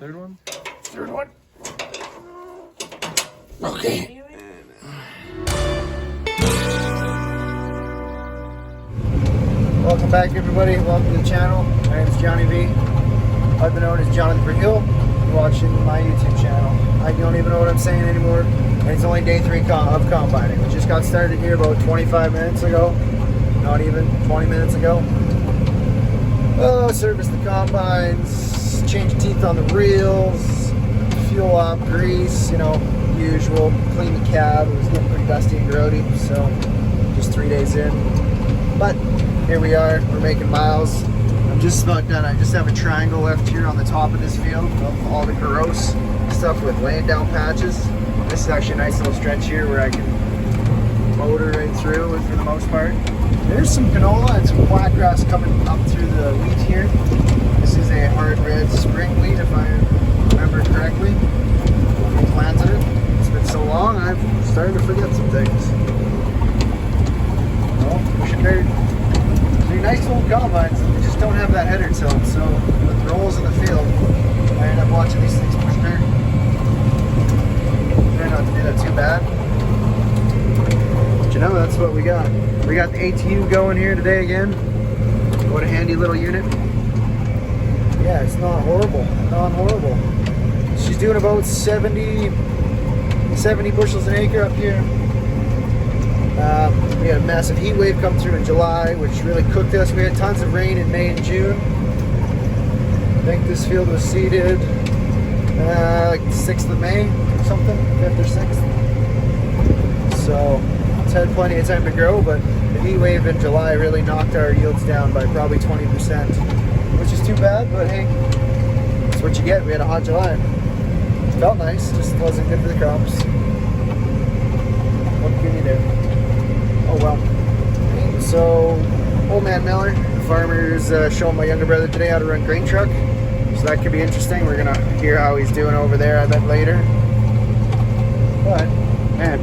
Third one? Third one. Okay. Welcome back, everybody. Welcome to the channel. My name is Johnny V. I've been known as Jonathan Verhill. You're watching my YouTube channel. I don't even know what I'm saying anymore. And it's only day 3 of combining. We just got started here about 25 minutes ago. Not even 20 minutes ago. Oh, service the combines, change teeth on the reels, fuel up, grease, you know, usual. Clean the cab. It was getting pretty dusty and grody, so just 3 days in. But here we are, we're making miles. I'm just about done. I just have a triangle left here on the top of this field of all the gross stuff with laying down patches. This is actually a nice little stretch here where I can motor right through for the most part. There's some canola and some blackgrass coming up through the wheat here. This is a hard red spring wheat, if I remember correctly. When we planted it. It's been so long, I've started to forget some things. Well, they're nice little combines. They just don't have that header tilt. So with rolls in the field, I end up watching these things push dirt. Try not to do that too bad. But you know, that's what we got. We got the ATU going here today again. What a handy little unit. Yeah, it's not horrible. Not horrible. She's doing about 70 bushels an acre up here. We had a massive heat wave come through in July, which really cooked us. We had tons of rain in May and June. I think this field was seeded like 6th of May or something, 5th or 6th. So it's had plenty of time to grow, but the heat wave in July really knocked our yields down by probably 20%, which is too bad, but hey, that's what you get. We had a hot July. It felt nice, just wasn't good for the crops. What can you do? Oh well. So, old man Miller, the farmer's showing my younger brother today how to run grain truck. So that could be interesting. We're gonna hear how he's doing over there, I bet, later. But, man,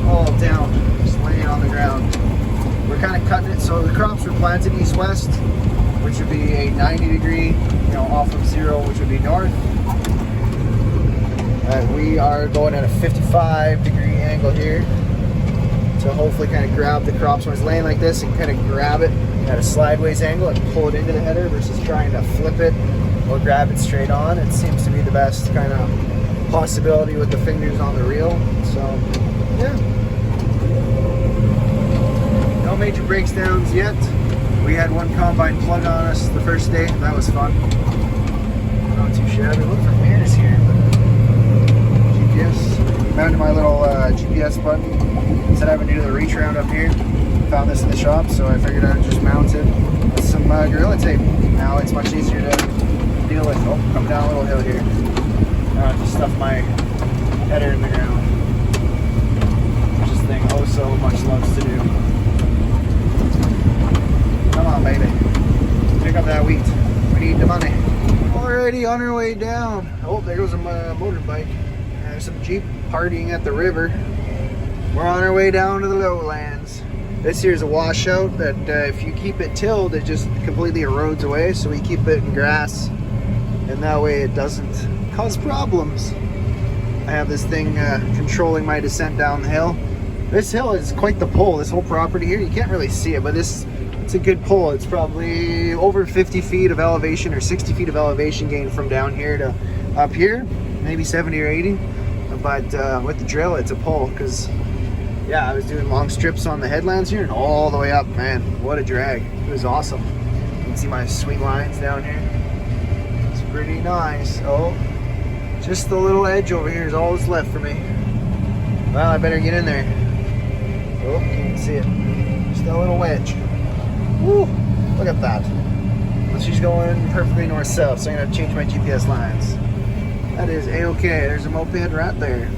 all down, just laying on the ground. We're kind of cutting it. So the crops were planted east-west, which would be a 90-degree, you know, off of zero, which would be north. We are going at a 55-degree angle here. So hopefully kind of grab the crops when it's laying like this and kind of grab it at a sideways angle and pull it into the header versus trying to flip it or grab it straight on. It seems to be the best kind of possibility with the fingers on the reel. So, yeah. No major breakdowns yet. We had one combine plug on us the first day. That was fun. Not too shabby. Look for mirrors here. But GPS. Mounted my little GPS button. Instead of having to do the reach around up here, found this in the shop, so I figured I'd just mount it with some Gorilla Tape. Now it's much easier to deal with. Oh, come down a little hill here. Just stuff my header in the ground. Which this thing oh so much loves to do. Come on, baby. Pick up that wheat. We need the money. Alrighty, on our way down. Oh, there goes a motorbike. There's some Jeep partying at the river. We're on our way down to the lowlands. This here's a washout that if you keep it tilled, it just completely erodes away. So we keep it in grass, and that way it doesn't cause problems. I have this thing controlling my descent down the hill. This hill is quite the pull. This whole property here, you can't really see it, but it's a good pull. It's probably over 50 feet of elevation or 60 feet of elevation gain from down here to up here, maybe 70 or 80. But with the drill, it's a pull because, yeah, I was doing long strips on the headlands here and all the way up. Man, what a drag. It was awesome. You can see my sweet lines down here. It's pretty nice. Oh, just the little edge over here is all that's left for me. Well, I better get in there. Oh, you can see it. Just a little wedge. Woo, look at that. Well, she's going perfectly north-south, so I'm going to change my GPS lines. That is A-okay. There's a moped right there.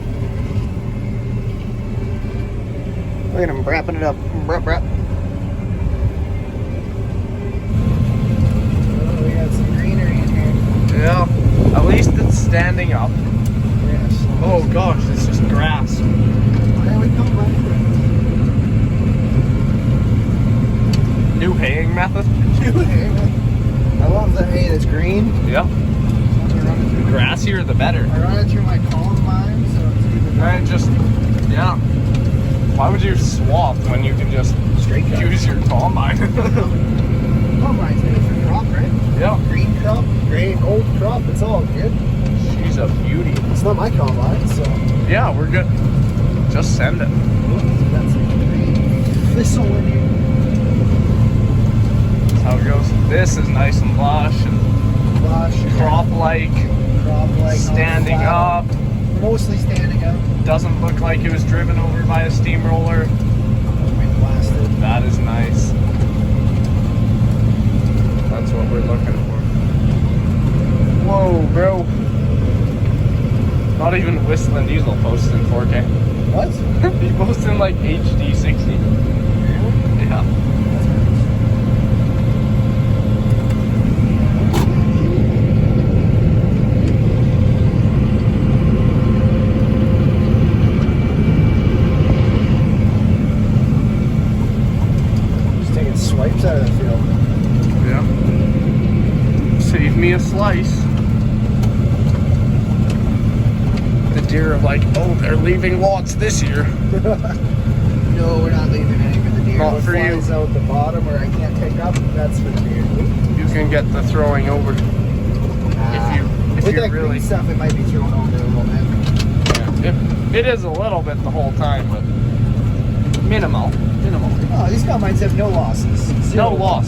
Look at him wrapping it up. Brap, brap. Oh, we got some greenery in here. Yeah, at least it's standing up. Yes. Oh gosh, it's just grass. There we come, right? New haying method. I love the hay that's green. Yeah. Running through grassier, the better. I run it through my combine, so it's even And just, yeah. Why would you swap when you can just straight cut. use your combine? Combine's made for crop, right? Yeah. Green crop, gray, gold crop, it's all good. She's a beauty. It's not my combine, so. Yeah, we're good. Just send it. That's thistle in here. That's how it goes. This is nice and lush and Flush, crop-like, crop-like, standing up. Mostly standing up. Doesn't look like it was driven over by a steamroller. Wind blasted. That is nice. That's what we're looking for. Whoa, bro. Not even Whistling Diesel posted in 4K. What? He posted in like HD 60. Yeah. Just taking swipes out of the field. Yeah. Save me a slice. The deer are like, oh, they're leaving lots this year. No, we're not leaving any for the deer. Not What for you. flies out the bottom where I can't pick up, that's for the deer. You can get the throwing over if With you that really. green stuff, it might be thrown over a little bit. Yeah. It is a little bit the whole time, but minimal. Oh, these combines have no losses. Zero No loss.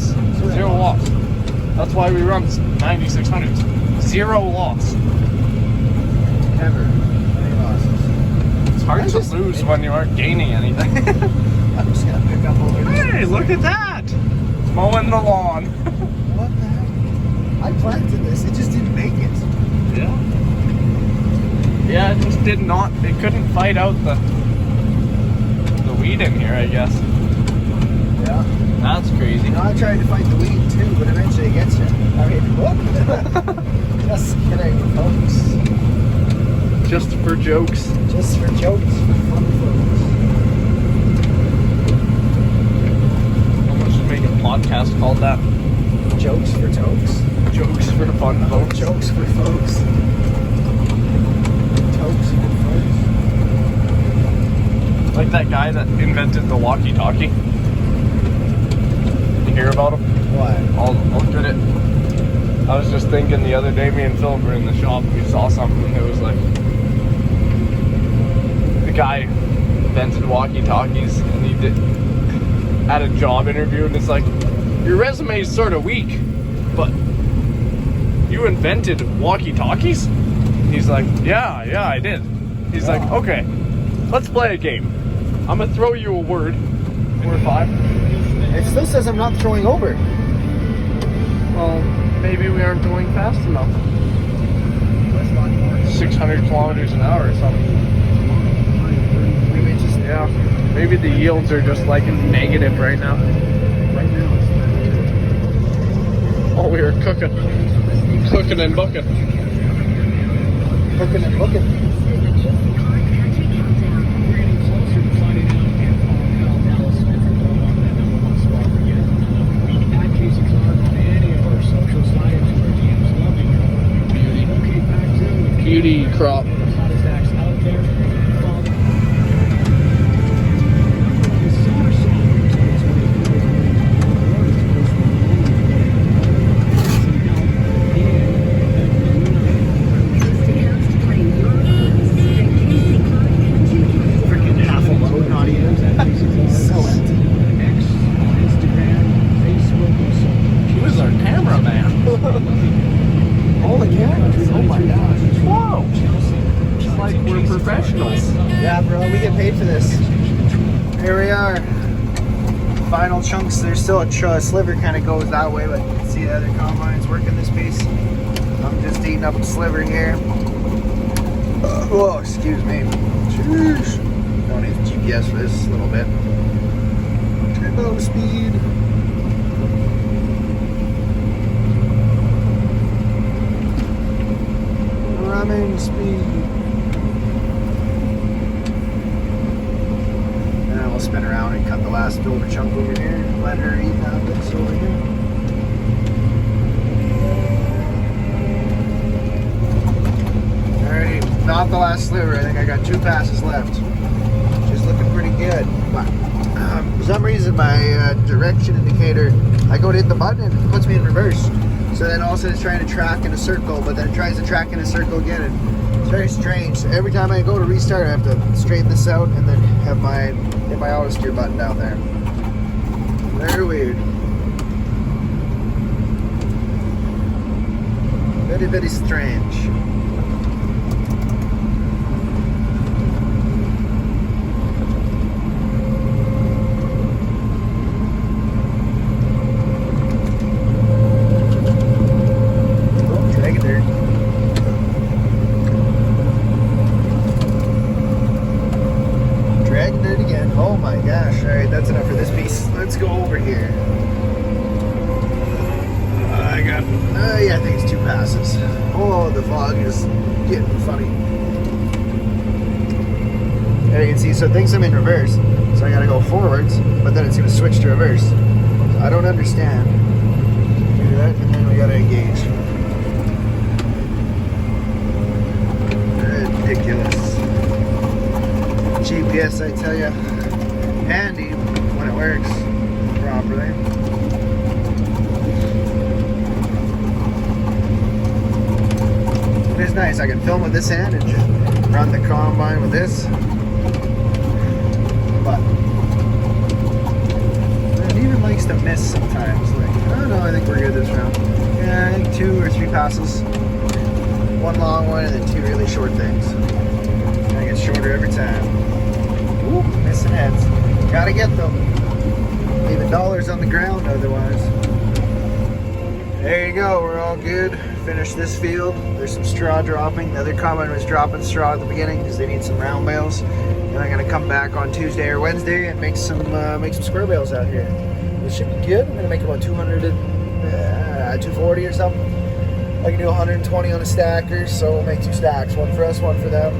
Zero loss. That's why we run 9600s. Zero loss. Never. Any losses. It's hard I to just- lose when you aren't gaining anything. I'm just gonna pick up over there. Hey, look at that! It's mowing the lawn. What the heck? I planted this, it just didn't make it. Yeah. Yeah, it just did not. It couldn't fight out the weed in here, I guess. Yeah. That's crazy. You know, I tried to fight the weed too, but eventually it gets you. I mean, what? Just kidding, folks. Just for jokes. Just for jokes, for fun, folks. Someone should make a podcast called that. Jokes for tokes. Jokes for fun, folks. Jokes for folks. Tokes for folks. Like that guy that invented the walkie-talkie. You hear about him? What? I'll get it. I was just thinking the other day, me and Phil were in the shop and we saw something and it was like the guy invented walkie-talkies and he had a job interview and it's like, your resume is sort of weak, but you invented walkie-talkies? He's like, yeah, I did. He's like, okay, let's play a game. I'm gonna throw you a word. Word 5. It still says I'm not throwing over. Well, maybe we aren't going fast enough. 600 kilometers an hour or something. Maybe it's just Yeah. Maybe the yields are just like negative right now. right now. Oh, we were cooking. Cooking and booking. Hooking and looking. Beauty crop. Freaking half a load, not even. So empty. Who's our cameraman? All the cameras. Oh my gosh. Whoa! It's like we're professionals. Yeah, bro, we get paid for this. Here we are. Final chunks. There's still a sliver kind of goes that way, but you can see the other combines working this piece. I'm just eating up a sliver here. Oh, excuse me. Jeez. Don't need GPS for this a little bit. Turbo speed. Ramming speed. And then we'll spin around and cut the last builder chunk over here. Let her eat that this over here. not the last sliver. I think I got 2 passes left. Which is looking pretty good. But for some reason, my direction indicator, I go to hit the button and it puts me in reverse. So then all of a sudden it's trying to track in a circle, but then it tries to track in a circle again. And it's very strange. So every time I go to restart, I have to straighten this out and then have hit my auto steer button down there. Very weird. Very, very strange. Oh, dragging dirt. Dragging dirt again. Oh my gosh. Alright, that's enough for this piece. Let's go over here. Yeah, I think it's 2 passes. Oh, the fog is getting funny. There you can see, so it thinks I'm in reverse. So I gotta go forwards, but then it's gonna switch to reverse. So I don't understand. Do that, and then we gotta engage. Ridiculous. GPS, I tell you, handy when it works properly. It is nice. I can film with this hand and just run the combine with this. But it even likes to miss sometimes. Like, I don't know, I think we're good this round. Yeah, I think 2 or 3 passes. 1 long one and then 2 really short things. I get shorter every time. Ooh, missing heads. Gotta get them. Leaving dollars on the ground otherwise. There you go, we're all good. Finished this field. There's some straw dropping. The other combine was dropping straw at the beginning because they need some round bales. And I'm gonna come back on Tuesday or Wednesday and make some square bales out here. It should be good. I'm gonna make about 240 or something. I can do 120 on a stacker, so we'll make 2 stacks. 1 for us, 1 for them.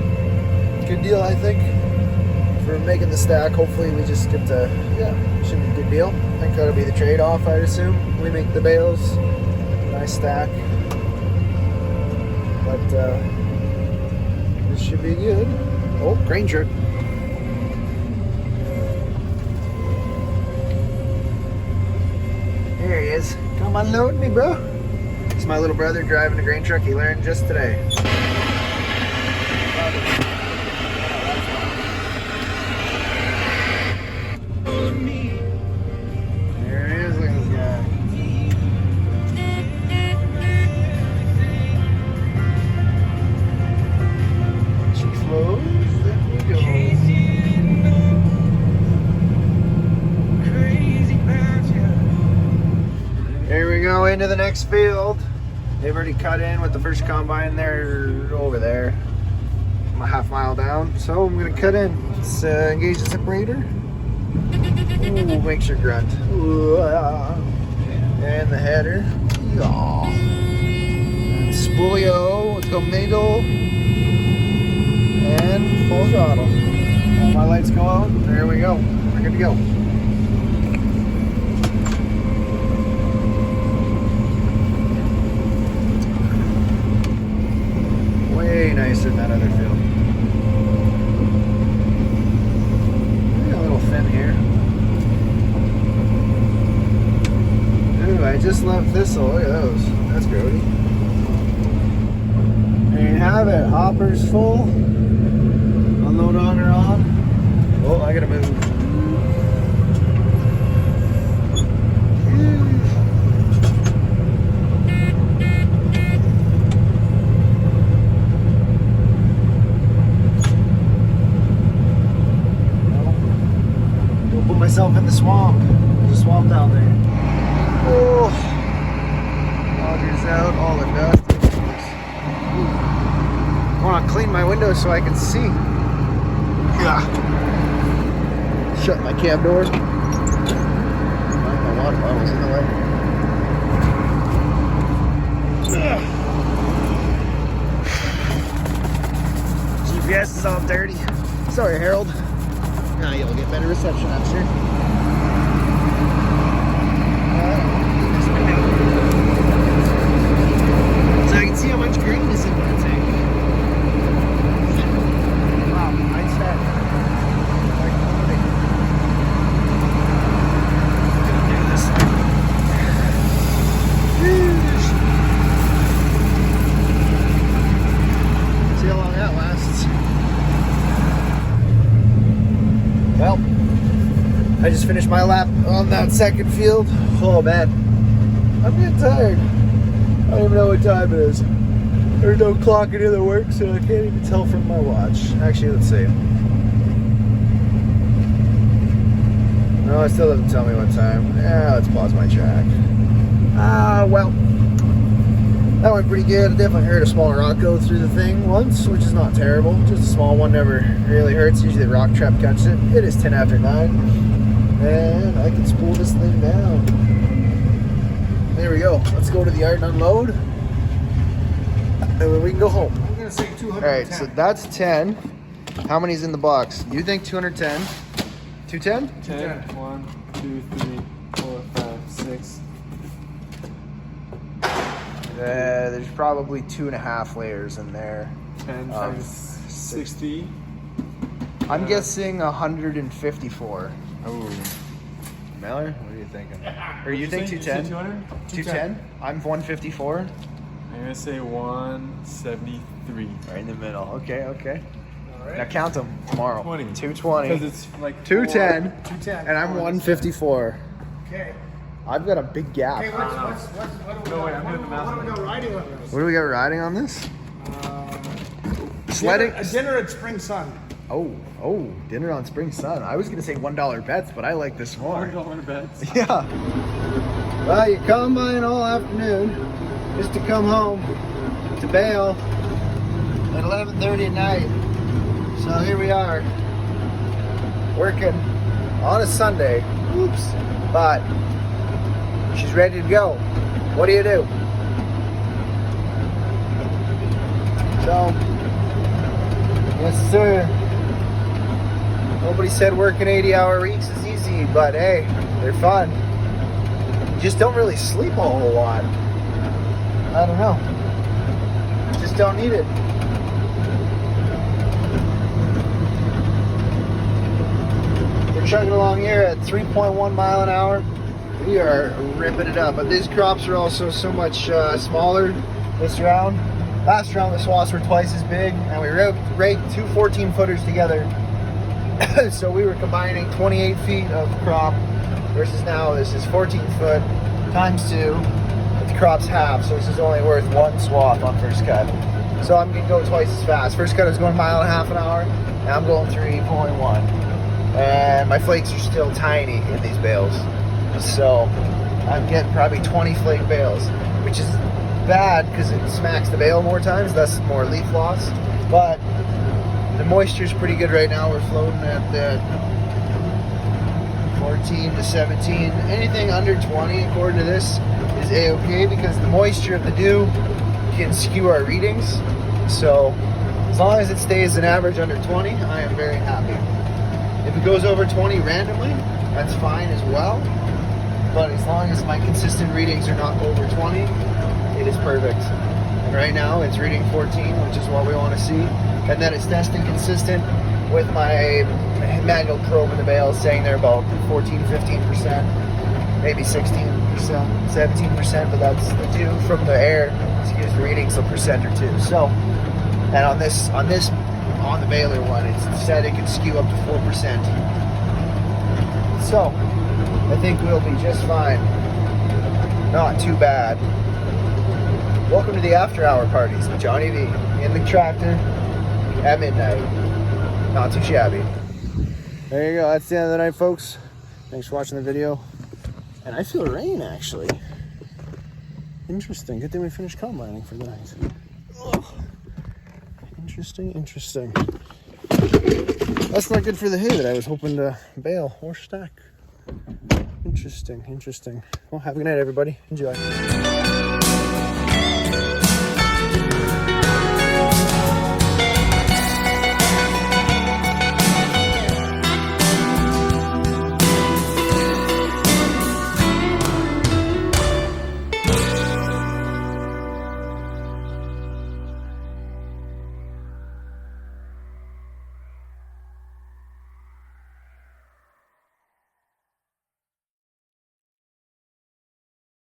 Good deal, I think. For making the stack, hopefully we just get to, yeah, should be a good deal. I think that'll be the trade-off, I'd assume. We make the bales, nice stack. But this should be good. Oh, grain truck. There he is. Come unload me, bro. It's my little brother driving a grain truck. He learned just today. There he is. Look at this guy. Here we go into the next field. They've already cut in with the first combine. They're over there. I'm a half mile down, so I'm gonna cut in. Let's engage the separator. Ooh, make sure grunt. Ooh, and the header. Yeah. Spoolio. Let's go middle. And full throttle. All my lights go out. There we go. We're good to go. Way nicer than that other field. Maybe a little thin here. Ooh, I just left thistle. Look at those. That's grody. There you have it. Hopper's full. Unload on or on. Oh, I gotta move. Don't put myself in the swamp. There's a swamp down there. Oh, augers out all the dust. I want to clean my windows so I can see. Yeah. Shut my cab door. My water bottle's in the way. GPS is all dirty. Sorry, Harold. Now you'll get better reception, I'm sure. So I can see how much green is in that tank. Well, I just finished my lap on that second field. Oh man, I'm getting tired. I don't even know what time it is. There's no clock in the work, so I can't even tell from my watch. Actually, let's see. No, it still doesn't tell me what time. Yeah, let's pause my track. Well, that went pretty good. I definitely heard a small rock go through the thing once, which is not terrible. Just a small one, never really hurts. Usually the rock trap catches it. It is 10 after 9. And I can spool this thing down. There we go. Let's go to the yard and unload. And then we can go home. I'm gonna say 210. Alright, so that's 10. How many's in the box? You think 210? 210? 10. 1, 2, 3, 4, 5, 6. There's probably 2.5 layers in there. 10 times 60. I'm guessing 154. Oh. Miller, what are you thinking? Or you What'd think say? 210? 200? 210? I'm 154. I'm gonna say 173. Right in the middle. Okay, okay. Now count them tomorrow. 20. 220. Because it's like 210. 210. And I'm 154. Okay. I've got a big gap. Hey, what do No, wait, I'm doing the math. we got riding on this? What do we got riding on this? Sledding. A dinner at Spring Sun. Oh, dinner on Spring Sun. I was gonna say $1 bets, but I like this more. $1 bets. Yeah. Well, you combine all afternoon just to come home to bail at 11:30 at night. So here we are, working on a Sunday. Oops. But she's ready to go. What do you do? So, yes, sir. Nobody said working 80-hour weeks is easy, but hey, they're fun. You just don't really sleep a whole lot. I don't know. Just don't need it. We're chugging along here at 3.1 mile an hour. We are ripping it up, but these crops are also so much smaller this round. Last round the swaths were twice as big, and we raked two 14-footers together. So we were combining 28 feet of crop versus now this is 14 foot times 2, but the crop's half, so this is only worth one swath on first cut. So I'm gonna go twice as fast. First cut is going 1.5 miles an hour, and I'm going 3.1. And my flakes are still tiny in these bales. So I'm getting probably 20 flake bales, which is bad because it smacks the bale more times, thus more leaf loss. But the moisture's pretty good right now. We're floating at the 14 to 17. Anything under 20 according to this is a-okay because the moisture of the dew can skew our readings. So as long as it stays an average under 20, I am very happy. If it goes over 20 randomly, that's fine as well. But as long as my consistent readings are not over 20, it is perfect. And right now it's reading 14, which is what we want to see. And then it's testing consistent with my manual probe in the bale saying they're about 14, 15%, maybe 16%, 17%, but that's the dew from the air skews the readings a percent or two. So, and on the baler one, it's said it can skew up to 4%. So, I think we'll be just fine. Not too bad. Welcome to the after hour parties with Johnny V in the tractor at midnight. Not too shabby. There you go. That's the end of the night, folks. Thanks for watching the video. And I feel rain, actually. Interesting. Good thing we finished combining for the night. Ugh. Interesting. That's not good for the hay that I was hoping to bale or stack. Interesting. Well, have a good night, everybody. Enjoy.